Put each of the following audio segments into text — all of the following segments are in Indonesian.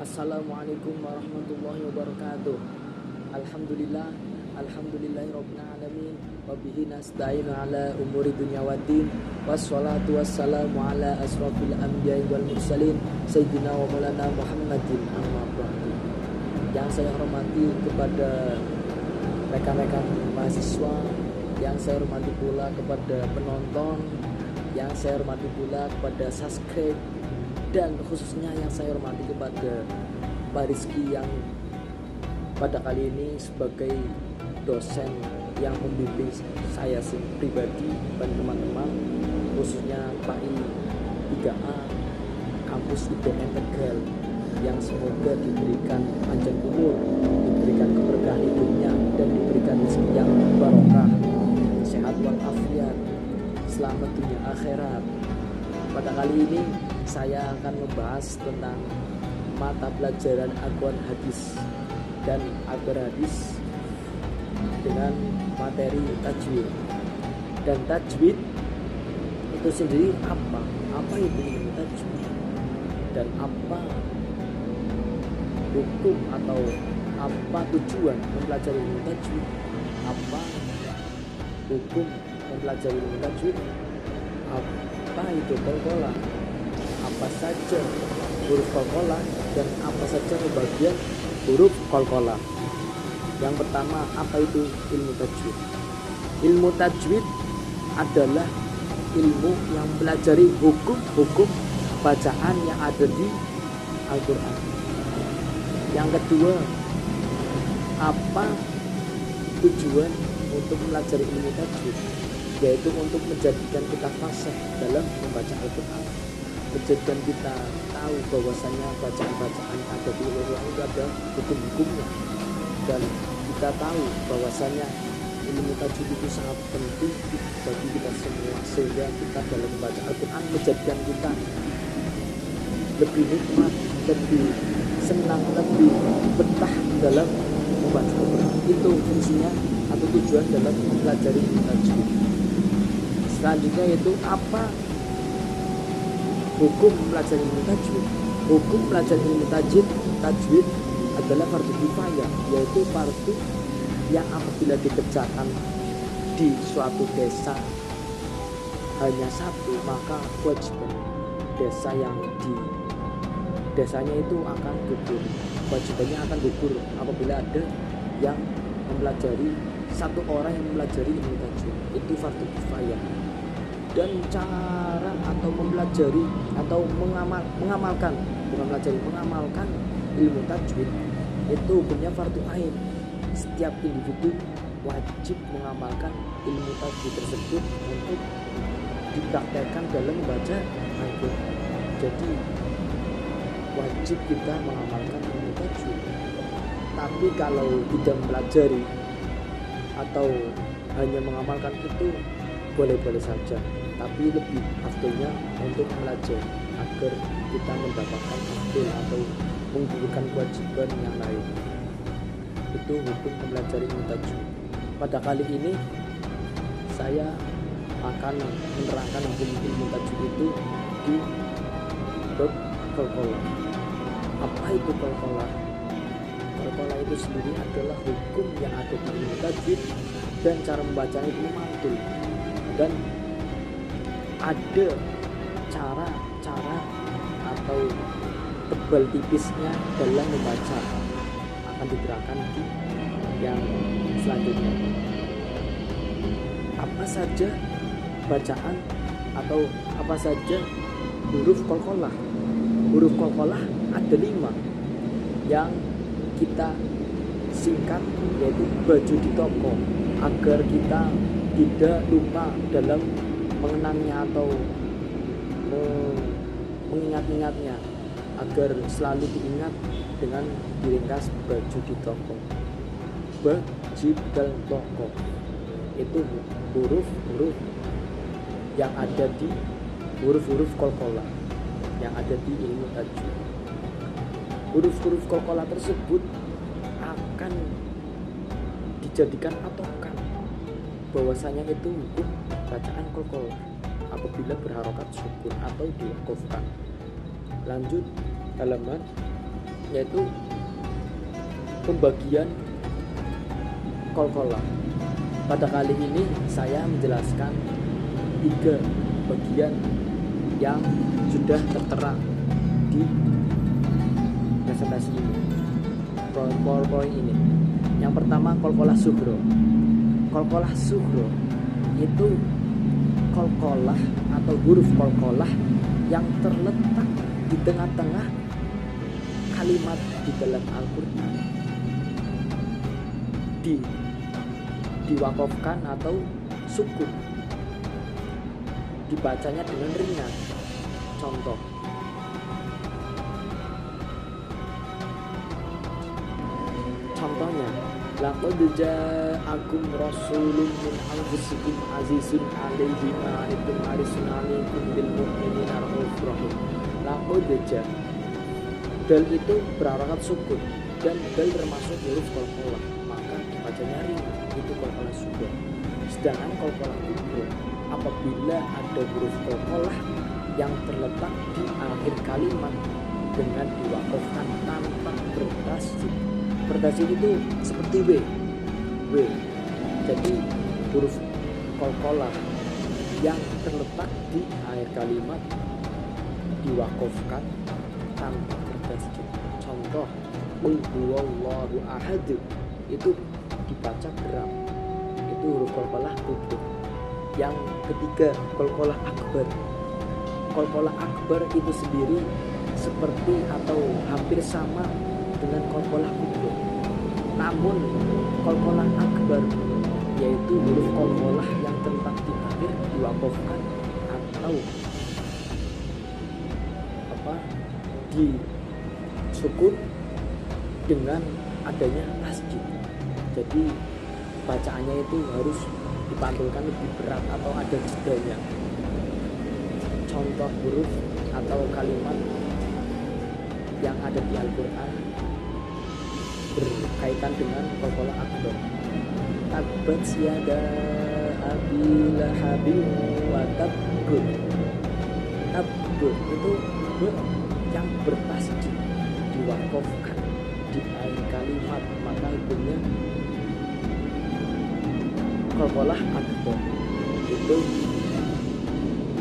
Assalamualaikum warahmatullahi wabarakatuh. Alhamdulillahirabbil alamin wa bihi nasta'inu ala umuri dunya waddin. Wassalatu wassalamu ala asrofil anbiya'i wal mursalin sayyidina wa maulana Muhammadin amma ba'du. Yang saya hormati kepada rekan-rekan mahasiswa, yang saya hormati pula kepada penonton, yang saya hormati pula kepada subscribe, dan khususnya yang saya hormati kepada Pak Rizky yang pada kali ini sebagai dosen yang membimbing saya pribadi dan teman-teman, khususnya PAI 3A kampus IPN Tegal, yang semoga diberikan panjang umur, diberikan keberkahan hidupnya, dan diberikan rezeki yang barokah, sehat walafiat, selamat dunia akhirat. Pada kali ini saya akan membahas tentang mata pelajaran Aqwaul Hadis dan Akbar Hadis dengan materi tajwid. Dan tajwid itu sendiri apa? Apa itu ilmu tajwid? Dan apa hukum atau apa tujuan mempelajari ilmu tajwid? Apa hukum mempelajari ilmu tajwid? Apa itu qalqalah? Apa saja huruf qalqalah dan apa saja pembagian huruf qalqalah? Yang pertama, apa itu ilmu tajwid? Ilmu tajwid adalah ilmu yang mempelajari hukum-hukum bacaan yang ada di Al-Quran. Yang kedua, apa tujuan untuk mempelajari ilmu tajwid? Yaitu untuk menjadikan kita fasih dalam membaca Al-Quran, menjadikan kita tahu bahwasanya bacaan-bacaan ada di Al-Quran itu ada hukum-hukumnya, dan kita tahu bahwasanya ilmu tajwid itu sangat penting bagi kita semua, sehingga kita dalam membaca Al-Quran menjadikan kita lebih nikmat, lebih senang, lebih betah dalam membaca Al-Quran. Itu fungsinya atau tujuan dalam mempelajari ilmu tajwid. Selanjutnya yaitu apa hukum mempelajari ilmu tajwid? Hukum mempelajari ilmu tajwid adalah fardu kifayah, yaitu fardu yang apabila dikerjakan di suatu desa hanya satu, maka kewajiban desa yang di desanya itu akan gugur, kewajibannya akan gugur apabila ada yang mempelajari, satu orang yang mempelajari ilmu tajwid. Itu fardu kifayah. Dan cara atau mempelajari atau mengamalkan ilmu tajwid itu hukumnya fardu ain. Setiap individu wajib mengamalkan ilmu tajwid tersebut untuk dipraktekkan dalam membaca Al-Quran. Jadi wajib kita mengamalkan ilmu tajwid. Tapi kalau tidak mempelajari atau hanya mengamalkan itu boleh-boleh saja, tapi lebih afdolnya untuk belajar agar kita mendapatkan afdol atau menggugurkan kewajiban yang lain. Itu hukum mempelajari ilmu tajwid. Pada kali ini saya akan menerangkan hukum ilmu tajwid itu di bab qalqalah. Apa itu qalqalah? Qalqalah itu sendiri adalah hukum yang ada di ilmu tajwid, dan cara membacanya itu mantul, dan ada cara atau tebal tipisnya dalam membaca, akan diterangkan di yang selanjutnya. Apa saja bacaan atau apa saja huruf qalqalah? Huruf qalqalah ada 5 yang kita singkat, yaitu baju di toko, agar kita tidak lupa dalam mengenangnya atau mengingat-ingatnya, agar selalu diingat dengan diringkas baju di toko. Bajibdal toko itu huruf-huruf yang ada di huruf-huruf qalqalah yang ada di ilmu tajwid. Huruf-huruf qalqalah tersebut akan dijadikan patokan bahwasanya itu hukum bacaan qalqalah apabila berharokat sukun atau diwakafkan. Lanjut halaman yaitu pembagian kol-kolah. Pada kali ini saya menjelaskan 3 bagian yang sudah tertera di presentasi ini, PowerPoint ini. Yang pertama, kol-kolah sugro. Kol-kolah sugro itu kol-kolah atau huruf kol-kolah yang terletak di tengah-tengah kalimat di dalam Al-Quran, diwakafkan atau sukun, dibacanya dengan ringan. Contoh, contohnya, laqad ja'akum rasulun min anfusikum azizun 'alaihi ma anittum harisun 'alaikum bil mu'minina raufur rahim. Laqad ja', dal itu berharakat sukun dan dal termasuk huruf qalqalah, maka dibacanya ringan, itu qalqalah sukun. Sedangkan qalqalah kubro, apabila ada huruf qalqalah yang terletak di akhir kalimat dengan diwakafkan tanpa bertasydid. Bertasydid itu seperti w. Jadi huruf qalqalah yang terletak di akhir kalimat diwakafkan tanpa bertasydid. Contoh, qul huwallahu ahad, itu dibaca geram, itu huruf qalqalah kubro. Yang ketiga, qalqalah akbar. Qalqalah akbar itu sendiri seperti atau hampir sama dengan qalqalah kubro. Namun qalqalah akbar yaitu huruf qalqalah yang terletak di akhir diwakafkan atau di sukun dengan adanya tasydid. Jadi bacaannya itu harus dipantulkan lebih berat atau ada jedanya. Contoh huruf atau kalimat yang ada di Al-Quran berkaitan dengan qalqalah akbar. Tabbat yada abi lahabin wa tabbur. Tabbur itu yang bertasydid diwakafkan di akhir kalimat, maka hukumnya qalqalah akbar. Itu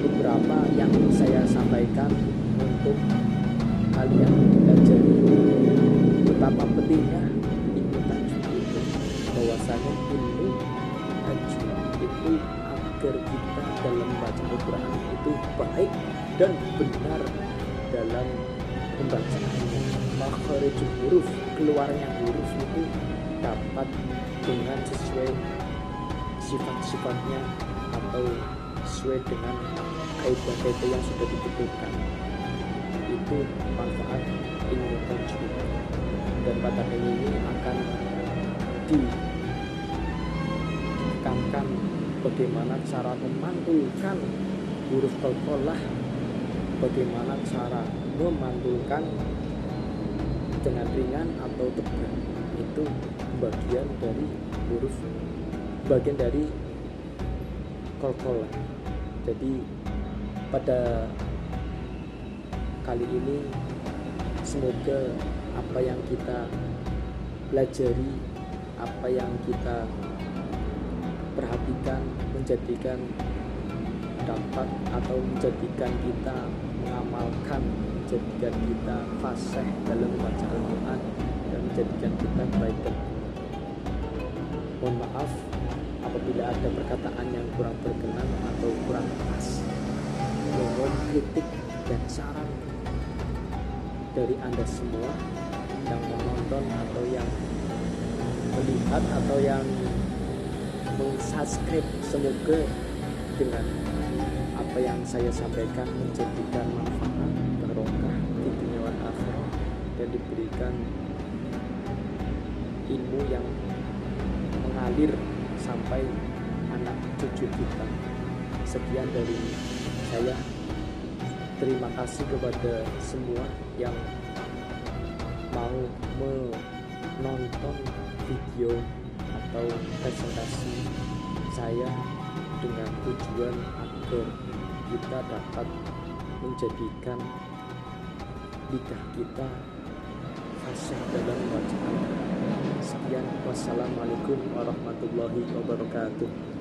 beberapa yang saya sampaikan untuk kalian pelajari betapa pentingnya ilmu tajwid itu, bahwasanya ilmu tajwid itu agar kita dalam membaca Al-Quran itu baik dan benar dalam pembacaannya. Makharijul huruf, keluarnya huruf itu dapat dengan sesuai sifat-sifatnya atau sesuai dengan kaidah-kaidah yang sudah ditentukan. Itu manfaat ilmu tajwid, dan pada kali ini akan ditekankan bagaimana cara memantulkan huruf qalqalah, bagaimana cara memantulkan dengan ringan atau tegang. Itu bagian dari huruf, bagian dari qalqalah. Jadi pada kali ini semoga apa yang kita pelajari, apa yang kita perhatikan menjadikan dapat atau menjadikan kita mengamalkan, menjadikan kita fasih dalam membaca Al-Quran dan menjadikan kita baik dan benar. Mohon maaf apabila ada perkataan yang kurang berkenan atau kurang pas. Mohon kritik dan saran dari Anda semua yang menonton atau yang melihat atau yang subscribe. Semoga dengan apa yang saya sampaikan menjadikan manfaat barokah di dunia wal akhirah dan diberikan ilmu yang mengalir sampai anak cucu kita. Sekian dari saya. Terima kasih kepada semua yang mau menonton video atau presentasi saya dengan tujuan agar kita dapat menjadikan lidah kita fasih dalam bacaan. Sekian, wassalamualaikum warahmatullahi wabarakatuh.